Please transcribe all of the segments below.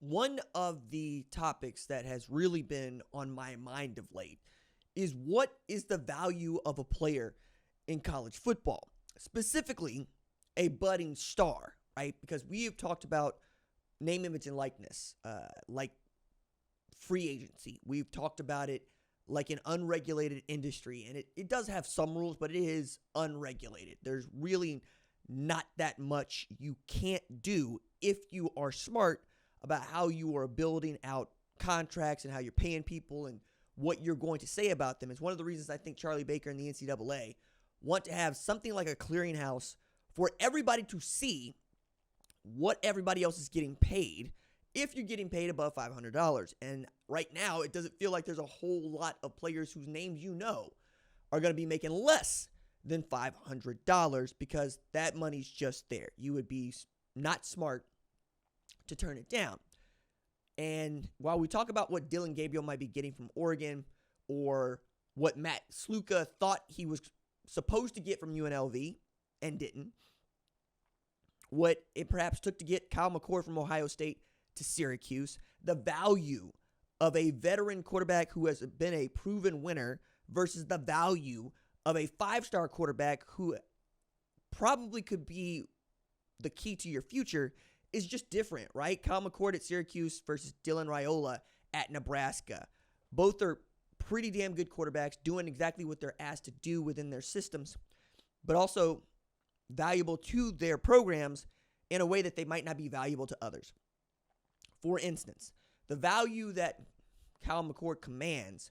One of the topics that has really been on my mind of late is what is the value of a player in college football, specifically a budding star, right? Because we have talked about name, image, and likeness, like free agency. We've talked about it like an unregulated industry, and it does have some rules, but it is unregulated. There's really not that much you can't do if you are smart about how you are building out contracts and how you're paying people and what you're going to say about them. It's one of the reasons I think Charlie Baker and the NCAA want to have something like a clearinghouse for everybody to see what everybody else is getting paid if you're getting paid above $500. And right now, it doesn't feel like there's a whole lot of players whose names you know are going to be making less than $500 because that money's just there. You would be not smart to turn it down. And while we talk about what Dylan Gabriel might be getting from Oregon or what Matt Sluka thought he was supposed to get from UNLV and didn't, what it perhaps took to get Kyle McCord from Ohio State to Syracuse, the value of a veteran quarterback who has been a proven winner versus the value of a five-star quarterback who probably could be the key to your future is just different, right? Kyle McCord at Syracuse versus Dylan Raiola at Nebraska. Both are pretty damn good quarterbacks doing exactly what they're asked to do within their systems, but also valuable to their programs in a way that they might not be valuable to others. For instance, the value that Kyle McCord commands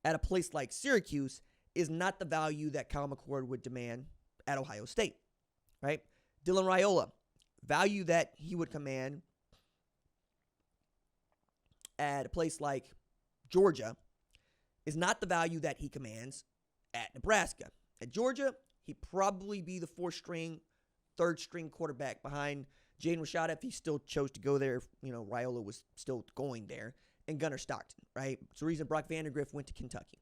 at a place like Syracuse is not the value that Kyle McCord would demand at Ohio State, right? Dylan Raiola, value that he would command at a place like Georgia is not the value that he commands at Nebraska. At Georgia, he'd probably be the fourth-string, third-string quarterback behind Jaden Rashada if he still chose to go there. You know, Raiola was still going there, and Gunnar Stockton, right? It's the reason Brock Vandagriff went to Kentucky.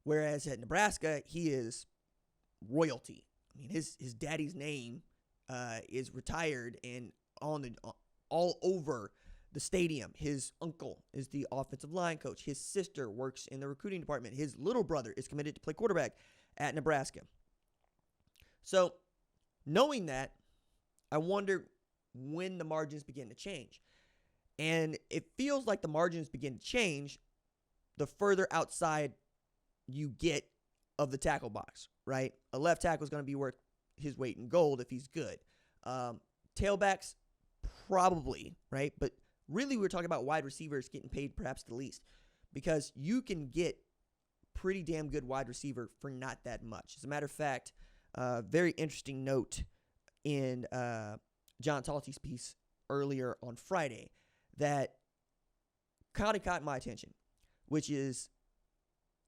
Whereas at Nebraska, he is royalty. I mean, his daddy's name is retired and all over the stadium. His uncle is the offensive line coach. His sister works in the recruiting department. His little brother is committed to play quarterback at Nebraska. So, knowing that, I wonder when the margins begin to change. And it feels like the margins begin to change the further outside you get of the tackle box, right? A left tackle is going to be worth his weight in gold if he's good. Tailbacks, probably, right? But really, we're talking about wide receivers getting paid perhaps the least because you can get pretty damn good wide receiver for not that much. As a matter of fact, very interesting note in John Talty's piece earlier on Friday that kind of caught my attention, which is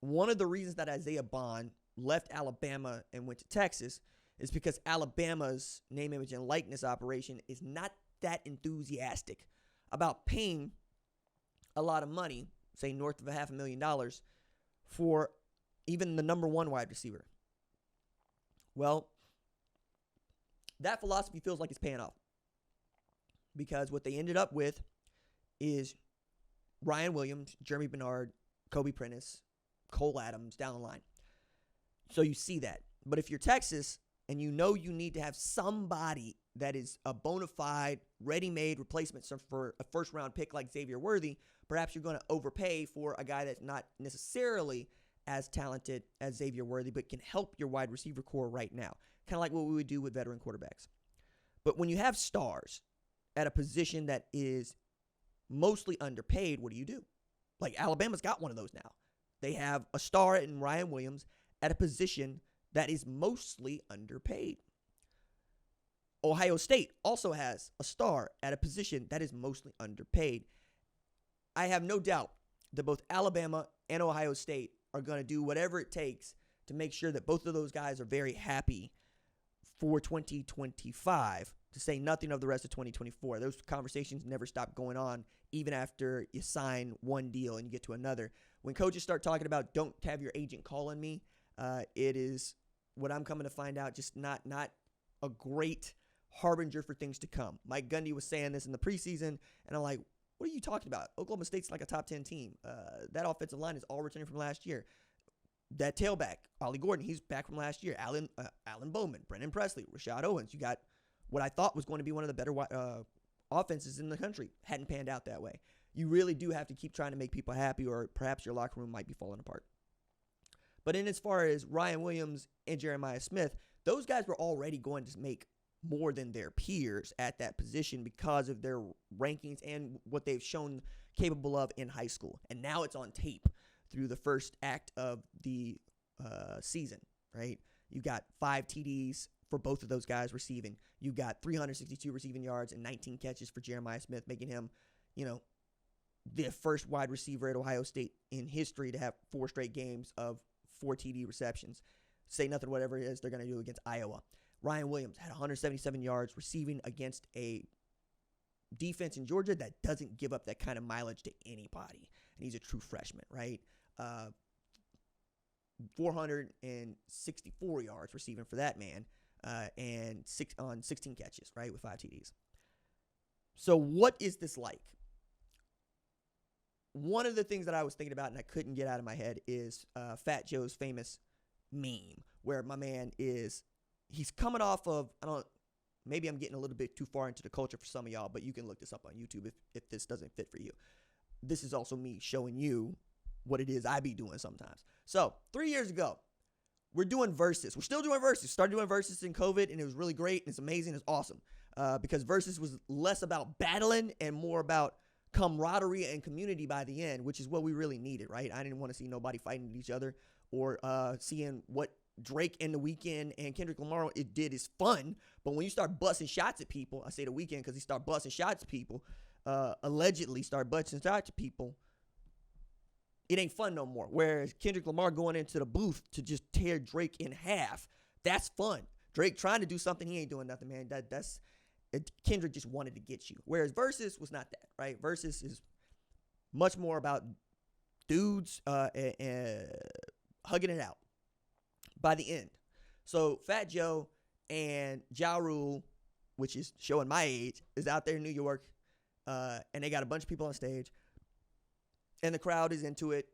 one of the reasons that Isaiah Bond left Alabama and went to Texas is because Alabama's name, image, and likeness operation is not that enthusiastic about paying a lot of money, say north of $500,000, for even the number one wide receiver. Well, that philosophy feels like it's paying off because what they ended up with is Ryan Williams, Jeremy Bernard, Kobe Prentice, Cole Adams down the line. So you see that. But if you're Texas and you know you need to have somebody that is a bona fide, ready-made replacement for a first-round pick like Xavier Worthy, perhaps you're going to overpay for a guy that's not necessarily as talented as Xavier Worthy, but can help your wide receiver core right now. Kind of like what we would do with veteran quarterbacks. But when you have stars at a position that is mostly underpaid, what do? Like Alabama's got one of those now. They have a star in Ryan Williams at a position that is mostly underpaid. Ohio State also has a star at a position that is mostly underpaid. I have no doubt that both Alabama and Ohio State are going to do whatever it takes to make sure that both of those guys are very happy for 2025, to say nothing of the rest of 2024. Those conversations never stop going on, even after you sign one deal and you get to another. When coaches start talking about don't have your agent calling me, it is what I'm coming to find out, just not a great harbinger for things to come. Mike Gundy was saying this in the preseason, and I'm like, What are you talking about? Oklahoma State's like a top 10 team. That offensive line is all returning from last year. That tailback, Ollie Gordon, he's back from last year. Alan Bowman, Brendan Presley, Rashad Owens. You got what I thought was going to be one of the better offenses in the country. Hadn't panned out that way. You really do have to keep trying to make people happy, or perhaps your locker room might be falling apart. But in as far as Ryan Williams and Jeremiah Smith, those guys were already going to make more than their peers at that position because of their rankings and what they've shown capable of in high school. And now it's on tape through the first act of the season, right? You got 5 TDs for both of those guys receiving. You got 362 receiving yards and 19 catches for Jeremiah Smith, making him, the first wide receiver at Ohio State in history to have 4 straight games of 4 TD receptions. Say nothing, whatever it is they're going to do against Iowa. Ryan Williams had 177 yards receiving against a defense in Georgia that doesn't give up that kind of mileage to anybody. And he's a true freshman, right? 464 yards receiving for that man, and 16 catches, right, with 5 TDs. So what is this like? One of the things that I was thinking about and I couldn't get out of my head is Fat Joe's famous meme where my man he's coming off of, maybe I'm getting a little bit too far into the culture for some of y'all, but you can look this up on YouTube if this doesn't fit for you. This is also me showing you what it is I be doing sometimes. So 3 years ago, we're doing Versus. We're still doing Versus. Started doing Versus in COVID, and it was really great, and it's amazing. It's awesome because Versus was less about battling and more about camaraderie and community by the end, which is what we really needed, right? I didn't want to see nobody fighting each other or seeing what Drake and The Weeknd and Kendrick Lamar it did is fun, but when you start busting shots at people, I say The Weeknd because he started busting shots at people, allegedly start busting shots at people, it ain't fun no more. Whereas Kendrick Lamar going into the booth to just tear Drake in half, that's fun. Drake trying to do something, he ain't doing nothing, man. Kendrick just wanted to get you. Whereas Versus was not that, right? Versus is much more about dudes hugging it out by the end. So Fat Joe and Ja Rule, which is showing my age, is out there in New York, and they got a bunch of people on stage, and the crowd is into it,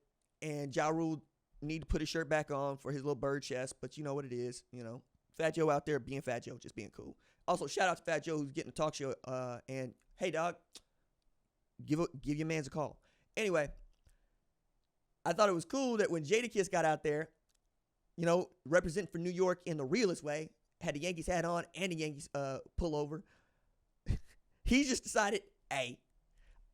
and Ja Rule need to put his shirt back on for his little bird chest, but you know what it is, Fat Joe out there being Fat Joe, just being cool. Also, shout out to Fat Joe who's getting a talk show, and hey, dog, give your mans a call. Anyway, I thought it was cool that when Jadakiss got out there, representing for New York in the realest way, had the Yankees hat on and the Yankees pullover, he just decided, hey,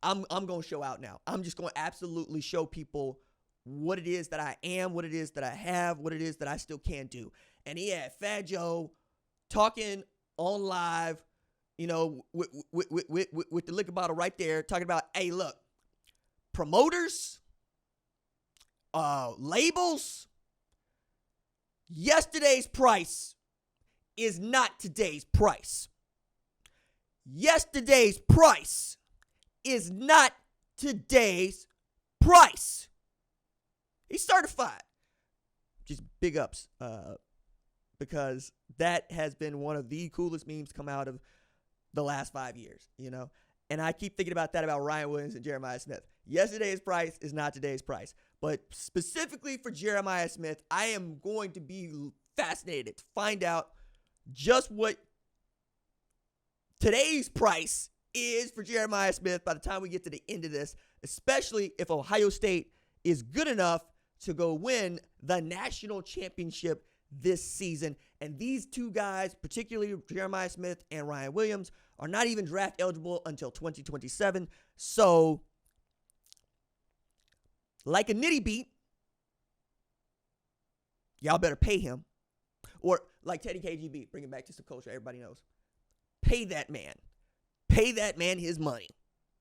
I'm going to show out now. I'm just going to absolutely show people what it is that I am, what it is that I have, what it is that I still can do. And he had Fat Joe talking on live, with the liquor bottle right there, talking about, hey, look, promoters, labels, yesterday's price is not today's price. Yesterday's price is not today's price. He's certified. Just big ups, because that has been one of the coolest memes to come out of the last 5 years, And I keep thinking about that about Ryan Williams and Jeremiah Smith. Yesterday's price is not today's price. But specifically for Jeremiah Smith, I am going to be fascinated to find out just what today's price is for Jeremiah Smith by the time we get to the end of this, especially if Ohio State is good enough to go win the national championship this season. And these two guys, particularly Jeremiah Smith and Ryan Williams, are not even draft eligible until 2027. So, like a nitty beat, y'all better pay him. Or like Teddy KGB, bring it back to some culture everybody knows. Pay that man. Pay that man his money.